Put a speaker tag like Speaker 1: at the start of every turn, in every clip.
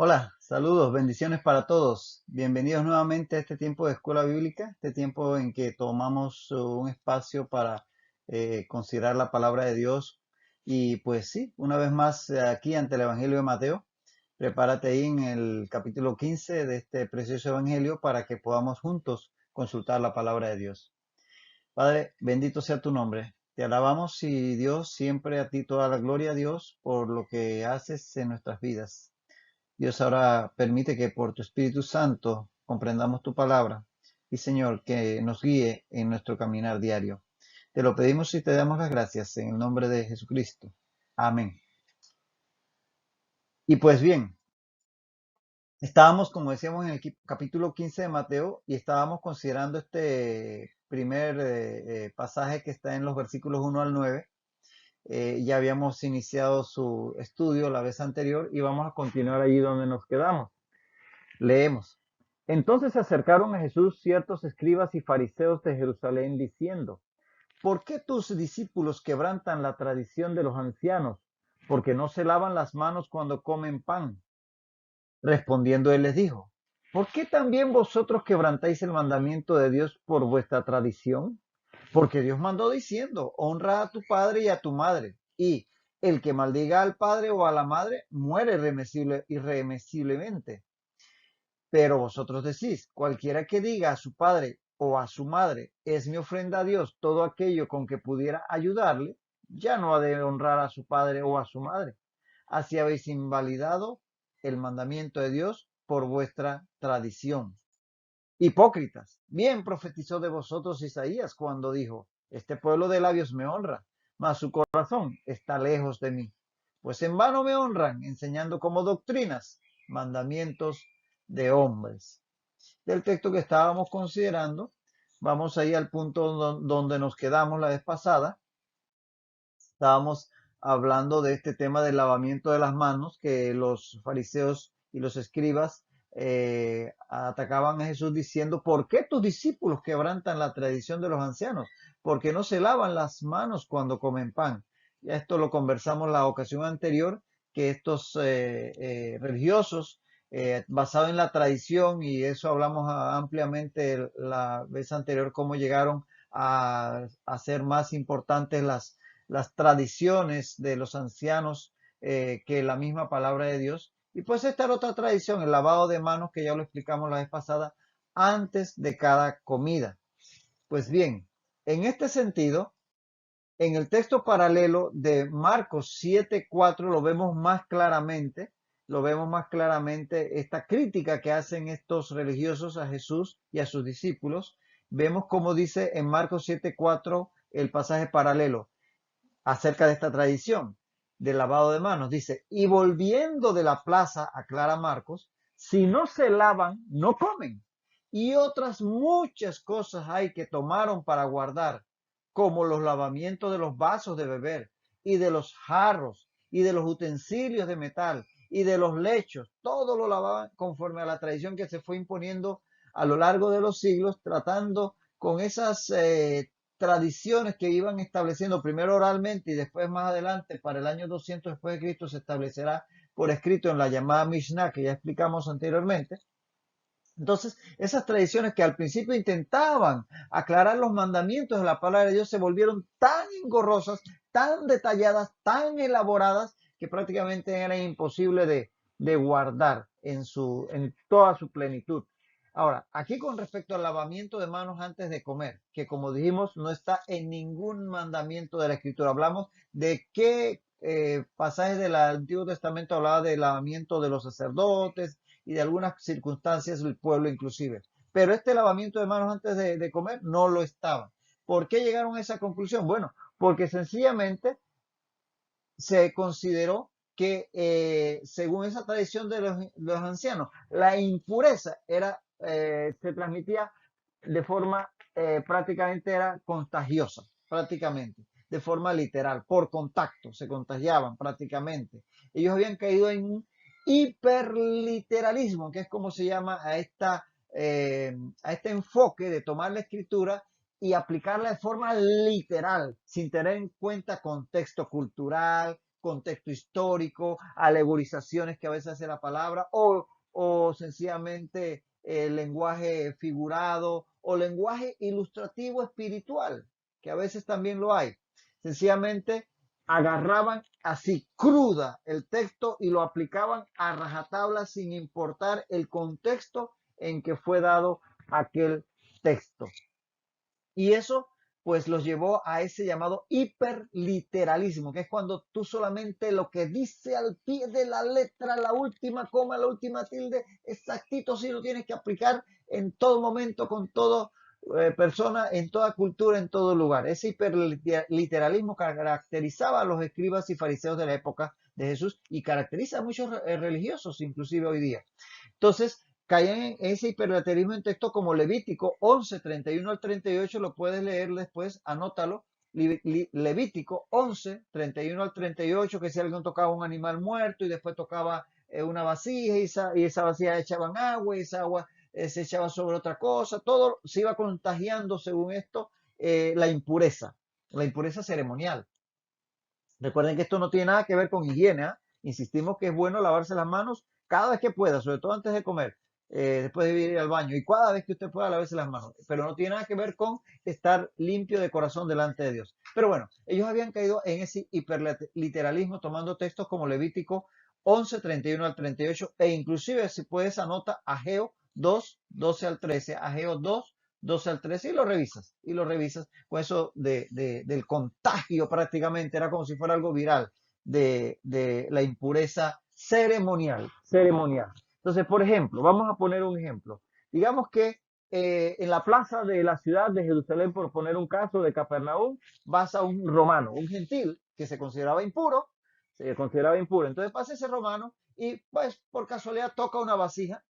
Speaker 1: Hola, saludos, bendiciones para todos. Bienvenidos nuevamente a este tiempo de escuela bíblica, este tiempo en que tomamos un espacio para considerar la palabra de Dios. Y pues sí, una vez más aquí ante el Evangelio de Mateo, prepárate ahí en el capítulo 15 de este precioso Evangelio para que podamos juntos consultar la palabra de Dios. Padre, bendito sea tu nombre. Te alabamos y Dios, siempre a ti toda la gloria, Dios, por lo que haces en nuestras vidas. Dios, ahora permite que por tu Espíritu Santo comprendamos tu palabra y Señor, que nos guíe en nuestro caminar diario. Te lo pedimos y te damos las gracias en el nombre de Jesucristo. Amén. Y pues bien, estábamos, como decíamos, en el capítulo 15 de Mateo y estábamos considerando este primer pasaje que está en los versículos 1 al 9. Ya habíamos iniciado su estudio la vez anterior y vamos a continuar allí donde nos quedamos. Leemos. Entonces se acercaron a Jesús ciertos escribas y fariseos de Jerusalén diciendo, ¿por qué tus discípulos quebrantan la tradición de los ancianos? Porque no se lavan las manos cuando comen pan. Respondiendo él les dijo, ¿por qué también vosotros quebrantáis el mandamiento de Dios por vuestra tradición? Porque Dios mandó diciendo, honra a tu padre y a tu madre, y el que maldiga al padre o a la madre muere irremisiblemente. Pero vosotros decís, cualquiera que diga a su padre o a su madre, es mi ofrenda a Dios, todo aquello con que pudiera ayudarle, ya no ha de honrar a su padre o a su madre. Así habéis invalidado el mandamiento de Dios por vuestra tradición. Hipócritas, bien profetizó de vosotros Isaías cuando dijo, este pueblo de labios me honra, mas su corazón está lejos de mí. Pues en vano me honran, enseñando como doctrinas mandamientos de hombres. Del texto que estábamos considerando, vamos ahí al punto donde nos quedamos la vez pasada. Estábamos hablando de este tema del lavamiento de las manos, que los fariseos y los escribas atacaban a Jesús diciendo, ¿por qué tus discípulos quebrantan la tradición de los ancianos? Porque no se lavan las manos cuando comen pan. Ya esto lo conversamos la ocasión anterior, que estos religiosos, basados en la tradición, y eso hablamos ampliamente la vez anterior, cómo llegaron a hacer más importantes las tradiciones de los ancianos que la misma palabra de Dios. Y pues esta era otra tradición, el lavado de manos, que ya lo explicamos la vez pasada, antes de cada comida. Pues bien, en este sentido, en el texto paralelo de Marcos 7:4 lo vemos más claramente esta crítica que hacen estos religiosos a Jesús y a sus discípulos. Vemos como dice en Marcos 7:4 el pasaje paralelo acerca de esta tradición del lavado de manos. Dice, y volviendo de la plaza, aclara Marcos, si no se lavan, no comen. Y otras muchas cosas hay que tomaron para guardar, como los lavamientos de los vasos de beber, y de los jarros, y de los utensilios de metal, y de los lechos. Todo lo lavaban conforme a la tradición que se fue imponiendo a lo largo de los siglos, tratando con esas tradiciones que iban estableciendo primero oralmente y después más adelante, para el año 200 después de Cristo, se establecerá por escrito en la llamada Mishnah, que ya explicamos anteriormente. Entonces, esas tradiciones que al principio intentaban aclarar los mandamientos de la palabra de Dios se volvieron tan engorrosas, tan detalladas, tan elaboradas, que prácticamente era imposible de guardar en toda su plenitud. Ahora, aquí con respecto al lavamiento de manos antes de comer, que como dijimos no está en ningún mandamiento de la Escritura. Hablamos de qué pasajes del Antiguo Testamento hablaba del lavamiento de los sacerdotes y de algunas circunstancias del pueblo inclusive. Pero este lavamiento de manos antes de comer no lo estaba. ¿Por qué llegaron a esa conclusión? Bueno, porque sencillamente se consideró que según esa tradición de los ancianos, la impureza se transmitía de forma prácticamente era contagiosa, prácticamente, de forma literal, por contacto, se contagiaban prácticamente. Ellos habían caído en un hiperliteralismo, que es como se llama a este enfoque de tomar la escritura y aplicarla de forma literal, sin tener en cuenta contexto cultural, contexto histórico, alegorizaciones que a veces hace la palabra, o sencillamente lenguaje figurado o lenguaje ilustrativo espiritual, que a veces también lo hay. Sencillamente agarraban así cruda el texto y lo aplicaban a rajatabla sin importar el contexto en que fue dado aquel texto. Y eso pues los llevó a ese llamado hiperliteralismo, que es cuando tú solamente lo que dice al pie de la letra, la última coma, la última tilde, exactito, sí lo tienes que aplicar en todo momento, con toda persona, en toda cultura, en todo lugar. Ese hiperliteralismo caracterizaba a los escribas y fariseos de la época de Jesús y caracteriza a muchos religiosos, inclusive hoy día. Entonces, caían en ese hiperlaterismo en texto como Levítico 11, 31 al 38, lo puedes leer después, anótalo. Levítico 11, 31 al 38, que si alguien tocaba un animal muerto y después tocaba una vasija y esa vasija echaban agua y esa agua se echaba sobre otra cosa, todo se iba contagiando según esto la impureza ceremonial. Recuerden que esto no tiene nada que ver con higiene, ¿eh? Insistimos que es bueno lavarse las manos cada vez que pueda, sobre todo antes de comer, después de ir al baño y cada vez que usted pueda lavarse las manos, pero no tiene nada que ver con estar limpio de corazón delante de Dios. Pero bueno, ellos habían caído en ese hiperliteralismo tomando textos como Levítico 11, 31 al 38 e inclusive si puedes anota Ageo 2, 12 al 13, Ageo 2, 12 al 13 y lo revisas con eso del contagio prácticamente, era como si fuera algo viral de la impureza ceremonial. Entonces, por ejemplo, vamos a poner un ejemplo. Digamos que en la plaza de la ciudad de Jerusalén, por poner un caso de Capernaum, vas a un romano, un gentil que se consideraba impuro, Entonces pasa ese romano y pues por casualidad toca una vasija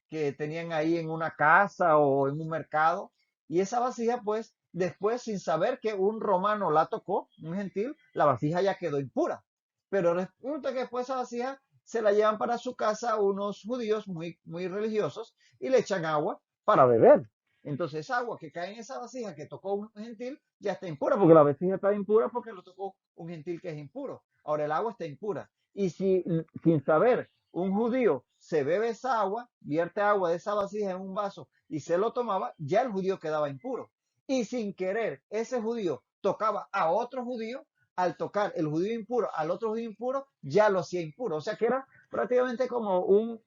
Speaker 1: que tenían ahí en una casa o en un mercado. Y esa vasija, pues, después, sin saber que un romano la tocó, un gentil, la vasija ya quedó impura. Pero resulta que después esa vasija se la llevan para su casa unos judíos muy religiosos y le echan agua para beber. Entonces, esa agua que cae en esa vasija que tocó un gentil ya está impura, porque la vasija está impura porque lo tocó un gentil que es impuro. Ahora el agua está impura. Y si sin saber un judío se bebe esa agua, vierte agua de esa vasija en un vaso y se lo tomaba, ya el judío quedaba impuro. Y sin querer, ese judío tocaba a otro judío, al tocar el judío impuro al otro judío impuro, ya lo hacía impuro. O sea que era prácticamente como un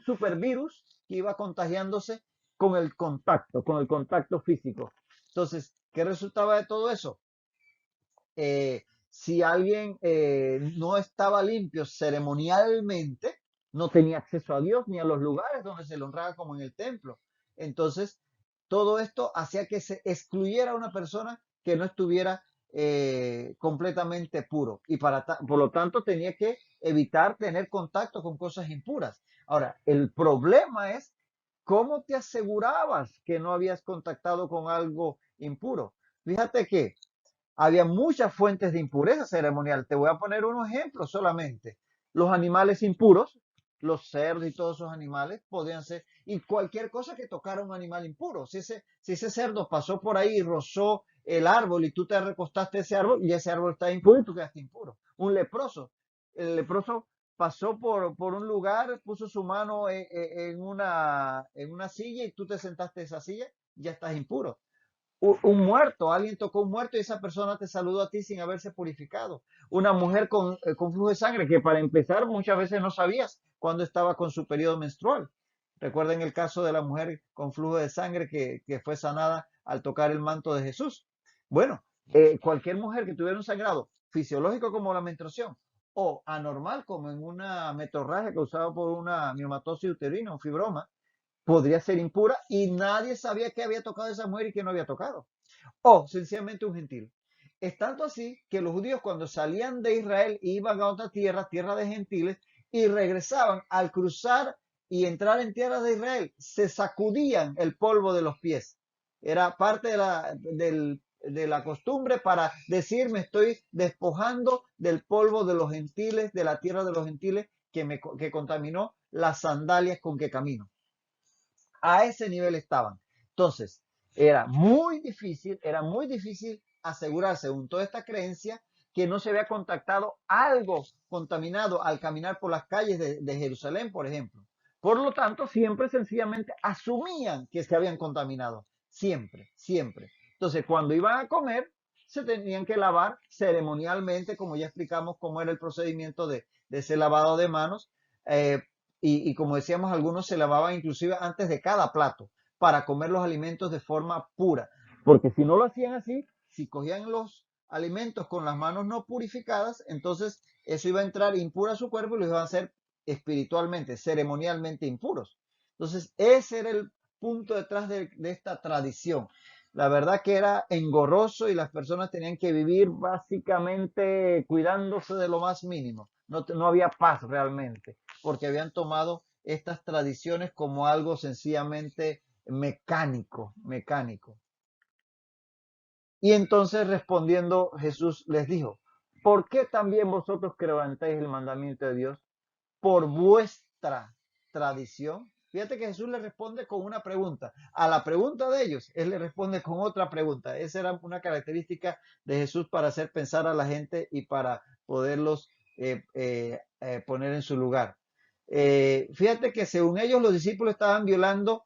Speaker 1: supervirus que iba contagiándose con el contacto físico. Entonces, ¿qué resultaba de todo eso? Si alguien no estaba limpio ceremonialmente, no tenía acceso a Dios ni a los lugares donde se le honraba como en el templo. Entonces, todo esto hacía que se excluyera a una persona que no estuviera completamente puro y por lo tanto tenía que evitar tener contacto con cosas impuras. Ahora, el problema es cómo te asegurabas que no habías contactado con algo impuro. Fíjate que había muchas fuentes de impureza ceremonial. Te voy a poner unos ejemplos solamente. Los animales impuros, los cerdos y todos esos animales podían ser, y cualquier cosa que tocara un animal impuro. Si ese cerdo pasó por ahí y rozó el árbol y tú te recostaste a ese árbol y ese árbol está impuro y tú quedaste impuro. Un leproso, el leproso pasó por un lugar, puso su mano en una silla y tú te sentaste en esa silla, ya estás impuro. Un muerto, alguien tocó un muerto y esa persona te saludó a ti sin haberse purificado. Una mujer con flujo de sangre que para empezar muchas veces no sabías cuándo estaba con su periodo menstrual. Recuerden el caso de la mujer con flujo de sangre que fue sanada al tocar el manto de Jesús. Bueno, cualquier mujer que tuviera un sangrado fisiológico como la menstruación o anormal como en una metorragia causada por una miomatosis uterina, un fibroma, podría ser impura y nadie sabía que había tocado a esa mujer y que no había tocado. O sencillamente un gentil. Es tanto así que los judíos cuando salían de Israel iban a otra tierra, tierra de gentiles, y regresaban al cruzar y entrar en tierra de Israel, se sacudían el polvo de los pies. Era parte de la costumbre para decir me estoy despojando del polvo de los gentiles, de la tierra de los gentiles que contaminó las sandalias con que camino. A ese nivel estaban. Entonces, era muy difícil asegurarse, según toda esta creencia, que no se había contactado algo contaminado al caminar por las calles de Jerusalén, por ejemplo. Por lo tanto, siempre sencillamente asumían que se habían contaminado. Siempre, siempre. Entonces, cuando iban a comer, se tenían que lavar ceremonialmente, como ya explicamos cómo era el procedimiento de ese lavado de manos. eh, y como decíamos, algunos se lavaban inclusive antes de cada plato para comer los alimentos de forma pura. Porque si no lo hacían así, si cogían los alimentos con las manos no purificadas, entonces eso iba a entrar impuro a su cuerpo y los iba a hacer espiritualmente, ceremonialmente impuros. Entonces, ese era el punto detrás de esta tradición. La verdad que era engorroso y las personas tenían que vivir básicamente cuidándose de lo más mínimo. No había paz realmente, porque habían tomado estas tradiciones como algo sencillamente mecánico, mecánico. Y entonces respondiendo Jesús les dijo, ¿por qué también vosotros quebrantáis el mandamiento de Dios? Por vuestra tradición. Fíjate que Jesús le responde con una pregunta. A la pregunta de ellos, Él le responde con otra pregunta. Esa era una característica de Jesús para hacer pensar a la gente y para poderlos poner en su lugar. Fíjate que según ellos los discípulos estaban violando,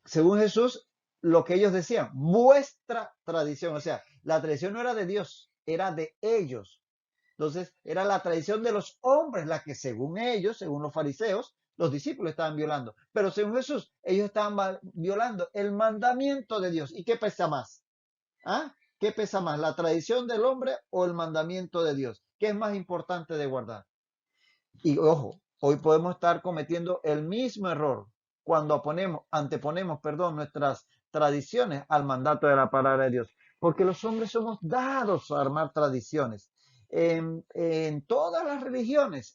Speaker 1: según Jesús, lo que ellos decían, vuestra tradición. O sea, la tradición no era de Dios, era de ellos. Entonces, era la tradición de los hombres la que según ellos, según los fariseos, los discípulos estaban violando. Pero según Jesús, ellos estaban violando el mandamiento de Dios. ¿Y qué pesa más? ¿Ah? ¿Qué pesa más? ¿La tradición del hombre o el mandamiento de Dios? ¿Qué es más importante de guardar? Y ojo, hoy podemos estar cometiendo el mismo error cuando anteponemos, nuestras tradiciones al mandato de la palabra de Dios. Porque los hombres somos dados a armar tradiciones. En todas las religiones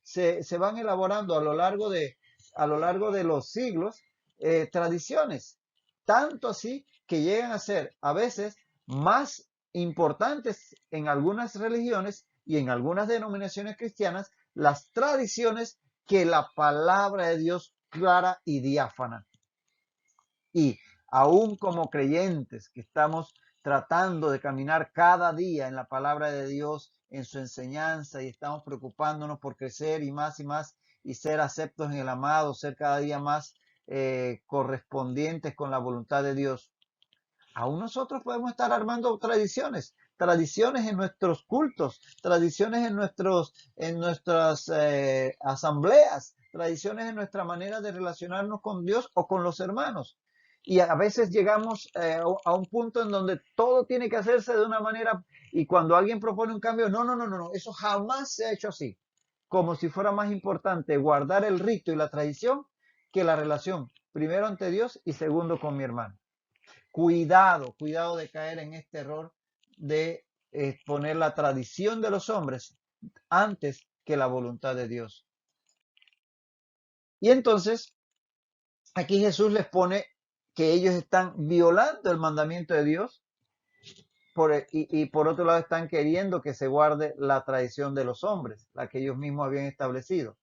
Speaker 1: se van elaborando a lo largo de los siglos tradiciones. Tanto así que llegan a ser a veces más importantes en algunas religiones y en algunas denominaciones cristianas las tradiciones que la palabra de Dios clara y diáfana. Y aún como creyentes que estamos tratando de caminar cada día en la palabra de Dios, en su enseñanza, y estamos preocupándonos por crecer y más y ser aceptos en el amado, ser cada día más correspondientes con la voluntad de Dios. Aún nosotros podemos estar armando tradiciones en nuestros cultos, tradiciones en nuestras asambleas, tradiciones en nuestra manera de relacionarnos con Dios o con los hermanos. Y a veces llegamos a un punto en donde todo tiene que hacerse de una manera y cuando alguien propone un cambio, no, eso jamás se ha hecho así. Como si fuera más importante guardar el rito y la tradición que la relación, primero ante Dios y segundo con mi hermano. Cuidado de caer en este error de poner la tradición de los hombres antes que la voluntad de Dios. Y entonces, aquí Jesús les pone que ellos están violando el mandamiento de Dios y por otro lado están queriendo que se guarde la tradición de los hombres, la que ellos mismos habían establecido.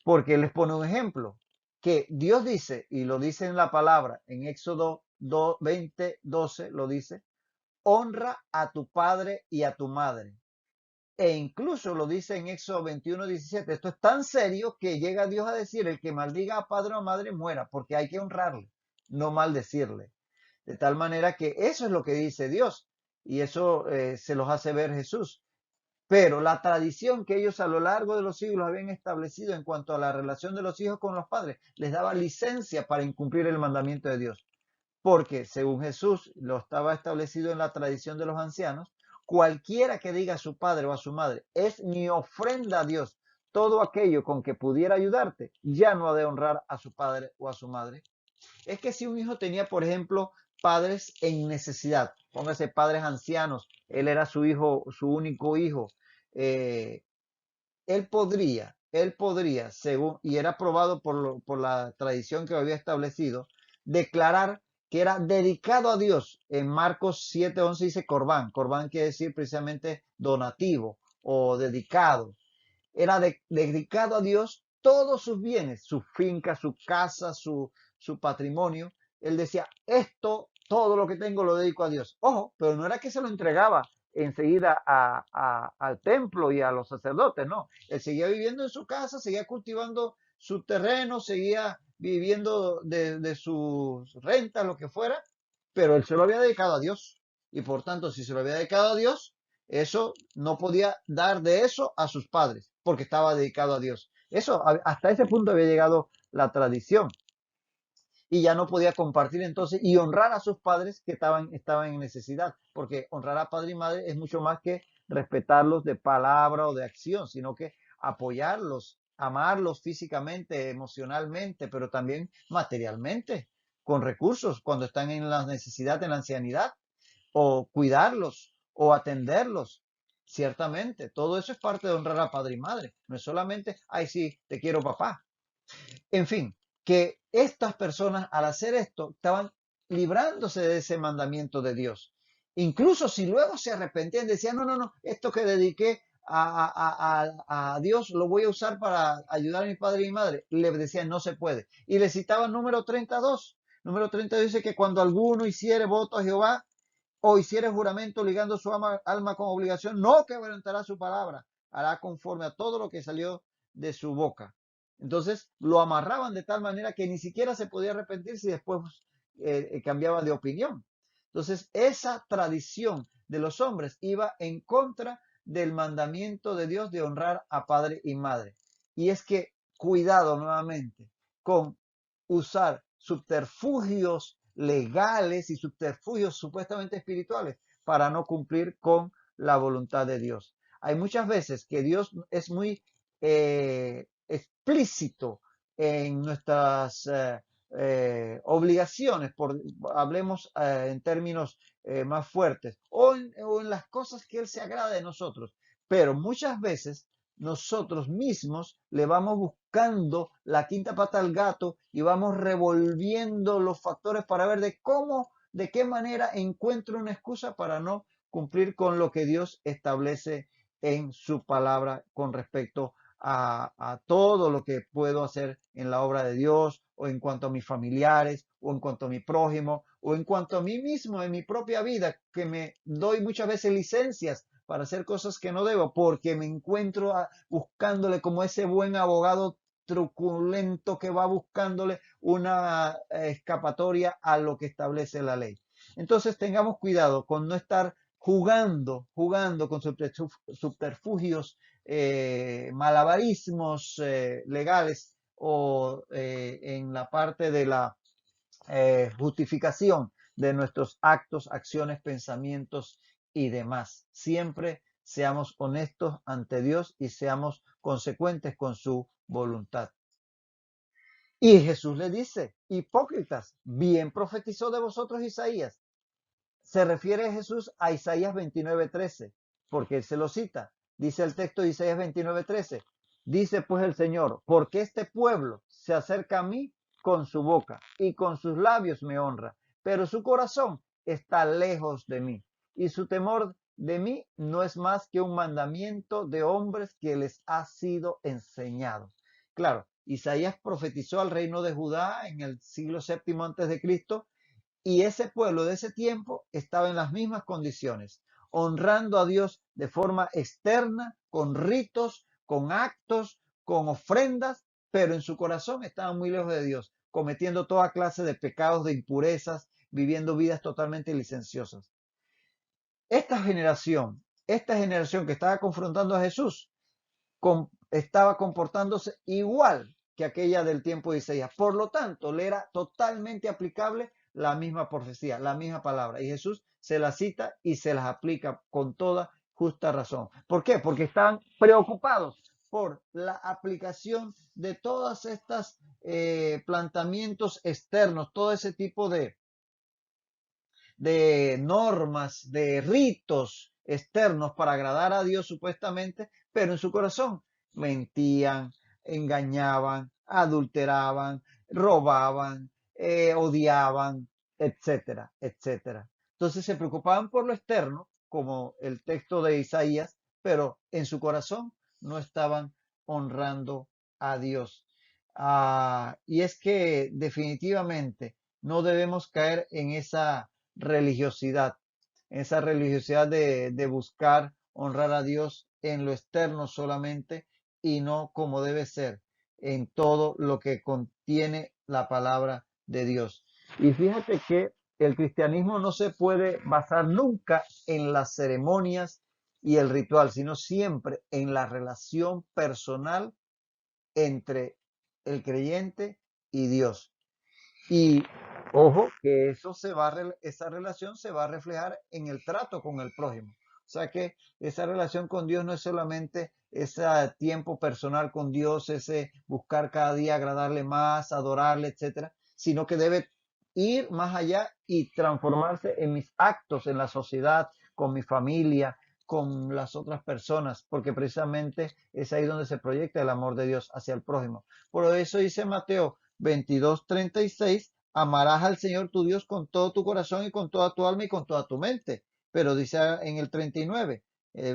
Speaker 1: Porque les pone un ejemplo, que Dios dice, y lo dice en la palabra, en Éxodo 20:12 lo dice, honra a tu padre y a tu madre. E incluso lo dice en Éxodo 21:17. Esto es tan serio que llega Dios a decir, el que maldiga a padre o madre muera, porque hay que honrarle, no maldecirle. De tal manera que eso es lo que dice Dios y eso se los hace ver Jesús. Pero la tradición que ellos a lo largo de los siglos habían establecido en cuanto a la relación de los hijos con los padres les daba licencia para incumplir el mandamiento de Dios. Porque según Jesús lo estaba establecido en la tradición de los ancianos, cualquiera que diga a su padre o a su madre, es mi ofrenda a Dios, todo aquello con que pudiera ayudarte, ya no ha de honrar a su padre o a su madre. Es que si un hijo tenía, por ejemplo, padres en necesidad, póngase padres ancianos, él era su hijo, su único hijo, eh, él podría, según, y era probado por la tradición que había establecido, declarar que era dedicado a Dios. En Marcos 7:11 dice corbán. Corbán quiere decir precisamente donativo o dedicado. Era dedicado a Dios todos sus bienes, su finca, su casa, su patrimonio. Él decía, esto, todo lo que tengo lo dedico a Dios. Ojo, pero no era que se lo entregaba enseguida al templo y a los sacerdotes, no. Él seguía viviendo en su casa, seguía cultivando su terreno, seguía viviendo de sus rentas, lo que fuera, pero él se lo había dedicado a Dios. Y por tanto, si se lo había dedicado a Dios, eso no podía dar de eso a sus padres, porque estaba dedicado a Dios. Eso, hasta ese punto había llegado la tradición. Y ya no podía compartir entonces y honrar a sus padres que estaban en necesidad, porque honrar a padre y madre es mucho más que respetarlos de palabra o de acción, sino que apoyarlos, amarlos físicamente, emocionalmente, pero también materialmente, con recursos cuando están en la necesidad, en la ancianidad, o cuidarlos o atenderlos. Ciertamente, todo eso es parte de honrar a padre y madre. No es solamente, ay, sí, te quiero papá. En fin, que estas personas al hacer esto estaban librándose de ese mandamiento de Dios. Incluso si luego se arrepentían, decían, no, no, no, esto que dediqué a Dios lo voy a usar para ayudar a mi padre y mi madre. Le decían, no se puede. Y le citaban número 32. Número 32 dice que cuando alguno hiciere voto a Jehová o hiciere juramento ligando su alma con obligación, no quebrantará su palabra, hará conforme a todo lo que salió de su boca. Entonces lo amarraban de tal manera que ni siquiera se podía arrepentir si después cambiaba de opinión. Entonces esa tradición de los hombres iba en contra del mandamiento de Dios de honrar a padre y madre. Y es que cuidado nuevamente con usar subterfugios legales y subterfugios supuestamente espirituales para no cumplir con la voluntad de Dios. Hay muchas veces que Dios es muy explícito en nuestras obligaciones, hablemos en términos más fuertes, o en las cosas que Él se agrada de nosotros. Pero muchas veces nosotros mismos le vamos buscando la quinta pata al gato y vamos revolviendo los factores para ver de qué manera encuentro una excusa para no cumplir con lo que Dios establece en su palabra con respecto a todo lo que puedo hacer en la obra de Dios, o en cuanto a mis familiares, o en cuanto a mi prójimo, o en cuanto a mí mismo, en mi propia vida, que me doy muchas veces licencias para hacer cosas que no debo, porque me encuentro buscándole como ese buen abogado truculento que va buscándole una escapatoria a lo que establece la ley. Entonces tengamos cuidado con no estar jugando con subterfugios, malabarismos legales, o en la parte de la justificación de nuestros actos, acciones, pensamientos y demás. Siempre seamos honestos ante Dios y seamos consecuentes con su voluntad. Y Jesús le dice, hipócritas, bien profetizó de vosotros Isaías. Se refiere Jesús a Isaías 29:13, porque él se lo cita. Dice el texto de Isaías 29:13. Dice pues el Señor, porque este pueblo se acerca a mí con su boca y con sus labios me honra, pero su corazón está lejos de mí y su temor de mí no es más que un mandamiento de hombres que les ha sido enseñado. Claro, Isaías profetizó al reino de Judá en el siglo VII antes de Cristo, y ese pueblo de ese tiempo estaba en las mismas condiciones, honrando a Dios de forma externa, con ritos, con actos, con ofrendas, pero en su corazón estaban muy lejos de Dios, cometiendo toda clase de pecados, de impurezas, viviendo vidas totalmente licenciosas. Esta generación que estaba confrontando a Jesús, estaba comportándose igual que aquella del tiempo de Isaías. Por lo tanto, le era totalmente aplicable la misma profecía, la misma palabra. Y Jesús se las cita y se las aplica con toda justa razón. ¿Por qué? Porque estaban preocupados por la aplicación de todas estas planteamientos externos, todo ese tipo de normas, de ritos externos para agradar a Dios supuestamente, pero en su corazón mentían, engañaban, adulteraban, robaban, odiaban, etcétera, etcétera. Entonces se preocupaban por lo externo, como el texto de Isaías, pero en su corazón no estaban honrando a Dios. Y es que definitivamente no debemos caer en esa religiosidad, esa religiosidad de buscar honrar a Dios en lo externo solamente y no como debe ser en todo lo que contiene la palabra de Dios. Y fíjate que el cristianismo no se puede basar nunca en las ceremonias y el ritual, sino siempre en la relación personal entre el creyente y Dios. Y ojo, que esa relación se va a reflejar en el trato con el prójimo. O sea que esa relación con Dios no es solamente ese tiempo personal con Dios, ese buscar cada día agradarle más, adorarle, etcétera, sino que debe ir más allá y transformarse en mis actos en la sociedad, con mi familia, con las otras personas, porque precisamente es ahí donde se proyecta el amor de Dios hacia el prójimo. Por eso dice Mateo 22:36, amarás al Señor tu Dios con todo tu corazón y con toda tu alma y con toda tu mente. Pero dice en el 39,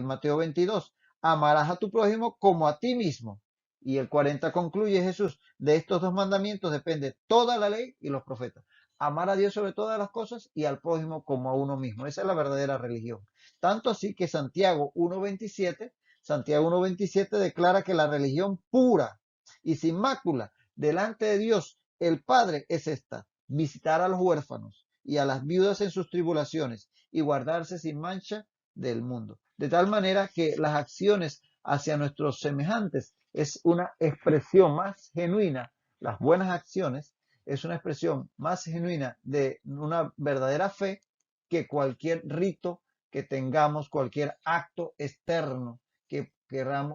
Speaker 1: Mateo 22, amarás a tu prójimo como a ti mismo. Y el 40 concluye Jesús, de estos dos mandamientos depende toda la ley y los profetas. Amar a Dios sobre todas las cosas y al prójimo como a uno mismo. Esa es la verdadera religión. Tanto así que Santiago 1:27 declara que la religión pura y sin mácula delante de Dios el Padre es esta: visitar a los huérfanos y a las viudas en sus tribulaciones y guardarse sin mancha del mundo. De tal manera que las acciones hacia nuestros semejantes es una expresión más genuina, las buenas acciones es una expresión más genuina de una verdadera fe que cualquier rito que tengamos, cualquier acto externo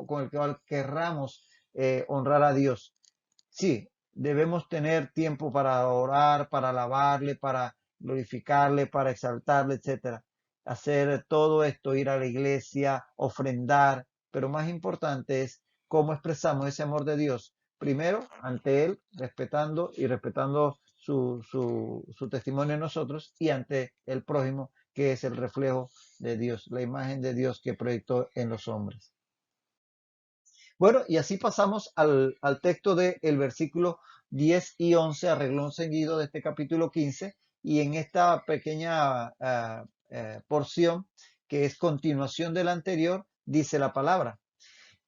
Speaker 1: con el cual querramos honrar a Dios. Sí, debemos tener tiempo para orar, para alabarle, para glorificarle, para exaltarle, etcétera. Hacer todo esto, ir a la iglesia, ofrendar, pero más importante es cómo expresamos ese amor de Dios. Primero, ante Él, respetando su testimonio en nosotros, y ante el prójimo, que es el reflejo de Dios, la imagen de Dios que proyectó en los hombres. Bueno, y así pasamos al texto del versículo 10 y 11, a renglón seguido de este capítulo 15, y en esta pequeña porción, que es continuación de la anterior, dice la palabra.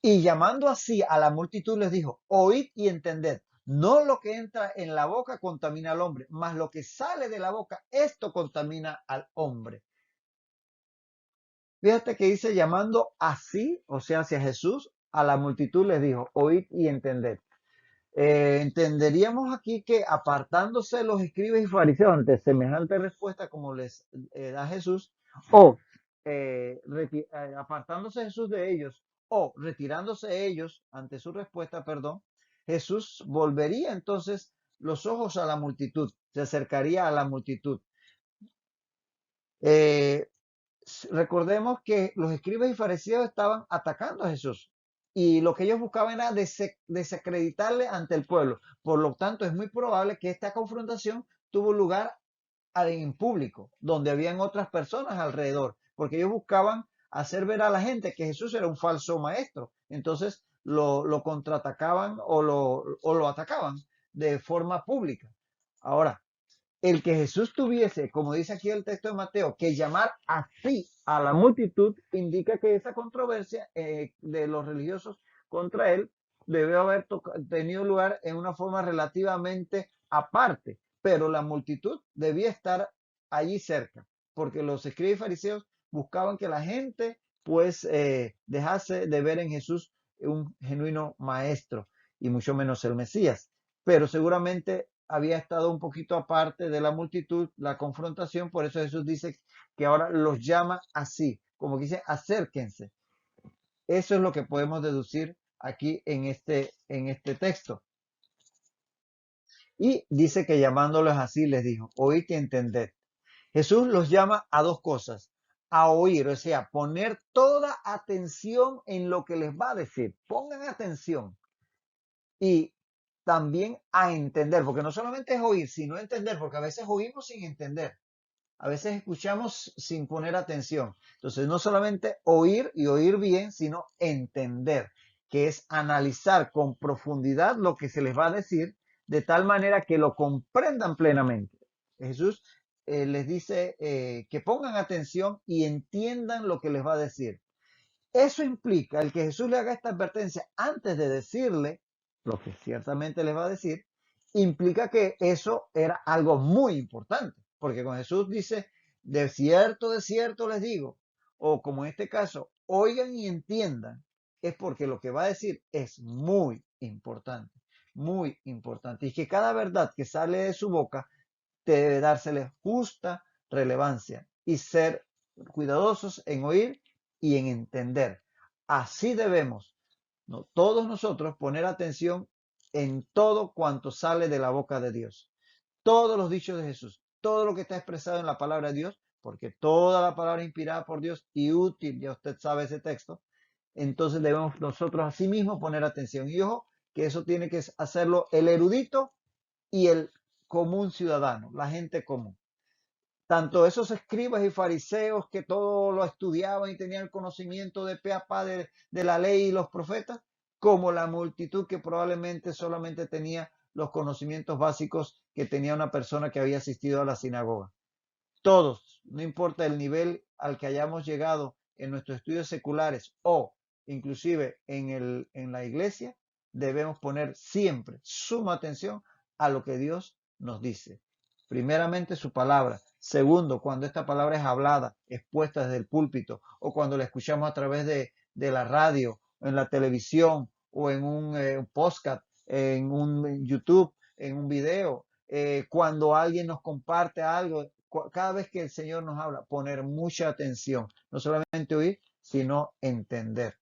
Speaker 1: Y llamando así a la multitud les dijo, oíd y entended, no lo que entra en la boca contamina al hombre, mas lo que sale de la boca, esto contamina al hombre. Fíjate que dice llamando así, o sea, hacia Jesús, a la multitud les dijo, oíd y entended. Entenderíamos aquí que apartándose los escribas y fariseos ante semejante respuesta como les da Jesús, o apartándose Jesús de ellos, o retirándose ellos ante su respuesta, perdón, Jesús volvería entonces los ojos a la multitud, se acercaría a la multitud. Eh, Recordemos que los escribas y fariseos estaban atacando a Jesús y lo que ellos buscaban era desacreditarle ante el pueblo. Por lo tanto, es muy probable que esta confrontación tuvo lugar en público, donde habían otras personas alrededor, porque ellos buscaban hacer ver a la gente que Jesús era un falso maestro. Entonces lo contraatacaban o lo atacaban de forma pública. Ahora, el que Jesús tuviese, como dice aquí el texto de Mateo, que llamar así a la multitud, indica que esa controversia de los religiosos contra él debe haber tenido lugar en una forma relativamente aparte, pero la multitud debía estar allí cerca, porque los escribas y fariseos buscaban que la gente pues dejase de ver en Jesús un genuino maestro y mucho menos el Mesías, pero seguramente había estado un poquito aparte de la multitud, la confrontación, por eso Jesús dice que ahora los llama así, como que dice, acérquense. Eso es lo que podemos deducir aquí en este texto. Y dice que llamándolos así les dijo, oíd y entended. Jesús los llama a dos cosas, a oír, o sea, poner toda atención en lo que les va a decir. Pongan atención. Y también a entender, porque no solamente es oír, sino entender, porque a veces oímos sin entender, a veces escuchamos sin poner atención. Entonces, no solamente oír y oír bien, sino entender, que es analizar con profundidad lo que se les va a decir, de tal manera que lo comprendan plenamente. Jesús les dice que pongan atención y entiendan lo que les va a decir. Eso implica el que Jesús le haga esta advertencia antes de decirle lo que ciertamente les va a decir, implica que eso era algo muy importante, porque con Jesús dice, de cierto les digo, o como en este caso, oigan y entiendan, es porque lo que va a decir es muy importante, y que cada verdad que sale de su boca debe dársele justa relevancia y ser cuidadosos en oír y en entender. Así debemos, ¿no?, todos nosotros poner atención en todo cuanto sale de la boca de Dios. Todos los dichos de Jesús, todo lo que está expresado en la palabra de Dios, porque toda la palabra es inspirada por Dios y útil, ya usted sabe ese texto, entonces debemos nosotros asimismo poner atención. Y ojo, que eso tiene que hacerlo el erudito y el común ciudadano, la gente común. Tanto esos escribas y fariseos que todo lo estudiaban y tenían el conocimiento de pe a pa de la ley y los profetas, como la multitud que probablemente solamente tenía los conocimientos básicos que tenía una persona que había asistido a la sinagoga. Todos, no importa el nivel al que hayamos llegado en nuestros estudios seculares o inclusive en la iglesia, debemos poner siempre suma atención a lo que Dios nos dice. Primeramente su palabra. Segundo, cuando esta palabra es hablada, expuesta desde el púlpito o cuando la escuchamos a través de la radio, en la televisión o en un podcast, en un YouTube, en un video, cuando alguien nos comparte algo, cada vez que el Señor nos habla, poner mucha atención, no solamente oír, sino entender.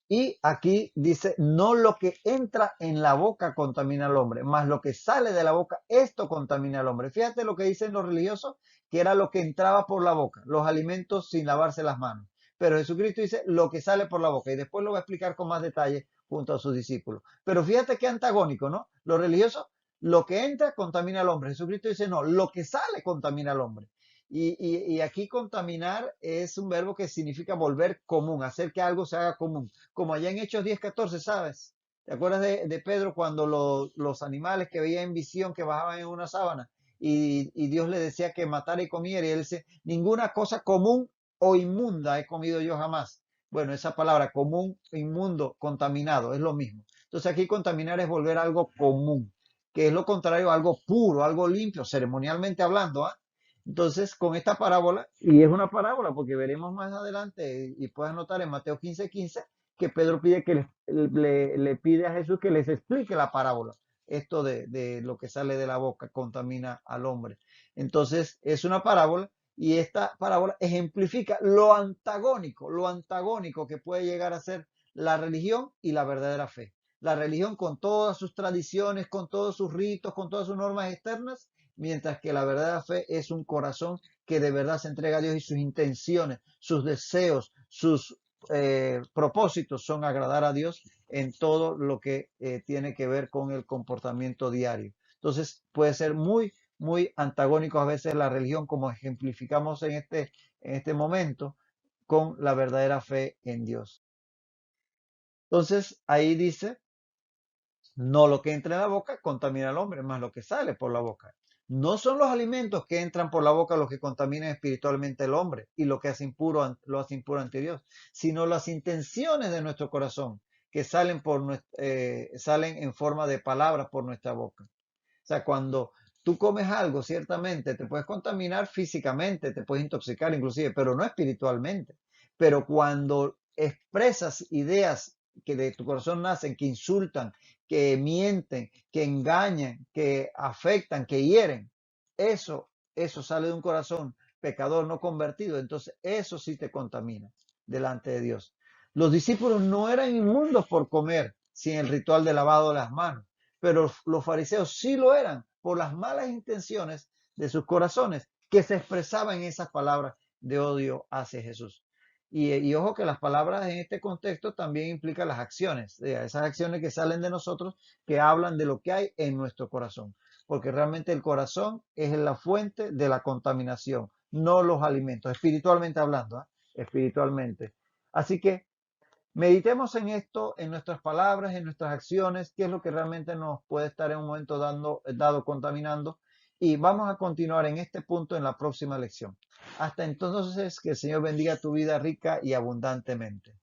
Speaker 1: Y aquí dice, no lo que entra en la boca contamina al hombre, más lo que sale de la boca, esto contamina al hombre. Fíjate lo que dicen los religiosos, que era lo que entraba por la boca, los alimentos sin lavarse las manos. Pero Jesucristo dice lo que sale por la boca y después lo va a explicar con más detalle junto a sus discípulos. Pero fíjate qué antagónico, ¿no? Los religiosos, lo que entra contamina al hombre. Jesucristo dice, no, lo que sale contamina al hombre. Y aquí contaminar es un verbo que significa volver común, hacer que algo se haga común como allá en Hechos 10:14, ¿sabes? ¿Te acuerdas de Pedro cuando los animales que veía en visión que bajaban en una sábana y Dios le decía que matara y comiera y él dice, ninguna cosa común o inmunda he comido yo jamás? Bueno, esa palabra común, inmundo, contaminado, es lo mismo. Entonces aquí contaminar es volver algo común, que es lo contrario a algo puro, algo limpio, ceremonialmente hablando, ¿ah? Entonces, con esta parábola, y es una parábola porque veremos más adelante, y puedes notar en Mateo 15:15, que Pedro pide que le pide a Jesús que les explique la parábola. Esto de lo que sale de la boca contamina al hombre. Entonces, es una parábola y esta parábola ejemplifica lo antagónico que puede llegar a ser la religión y la verdadera fe. La religión con todas sus tradiciones, con todos sus ritos, con todas sus normas externas, mientras que la verdadera fe es un corazón que de verdad se entrega a Dios y sus intenciones, sus deseos, sus propósitos son agradar a Dios en todo lo que tiene que ver con el comportamiento diario. Entonces puede ser muy antagónico a veces la religión, como ejemplificamos en este momento, con la verdadera fe en Dios. Entonces ahí dice, no lo que entra en la boca contamina al hombre, más lo que sale por la boca. No son los alimentos que entran por la boca los que contaminan espiritualmente al hombre y lo que hace impuro, lo hace impuro ante Dios, sino las intenciones de nuestro corazón que salen en forma de palabras por nuestra boca. O sea, cuando tú comes algo, ciertamente te puedes contaminar físicamente, te puedes intoxicar inclusive, pero no espiritualmente. Pero cuando expresas ideas que de tu corazón nacen, que insultan, que mienten, que engañan, que afectan, que hieren, eso sale de un corazón pecador no convertido, entonces eso sí te contamina delante de Dios. Los discípulos no eran inmundos por comer sin el ritual de lavado de las manos, pero los fariseos sí lo eran por las malas intenciones de sus corazones que se expresaban en esas palabras de odio hacia Jesús. Y ojo que las palabras en este contexto también implican las acciones, esas acciones que salen de nosotros que hablan de lo que hay en nuestro corazón, porque realmente el corazón es la fuente de la contaminación, no los alimentos, espiritualmente hablando, espiritualmente. Así que meditemos en esto, en nuestras palabras, en nuestras acciones, qué es lo que realmente nos puede estar en un momento dado contaminando. Y vamos a continuar en este punto en la próxima lección. Hasta entonces, que el Señor bendiga tu vida rica y abundantemente.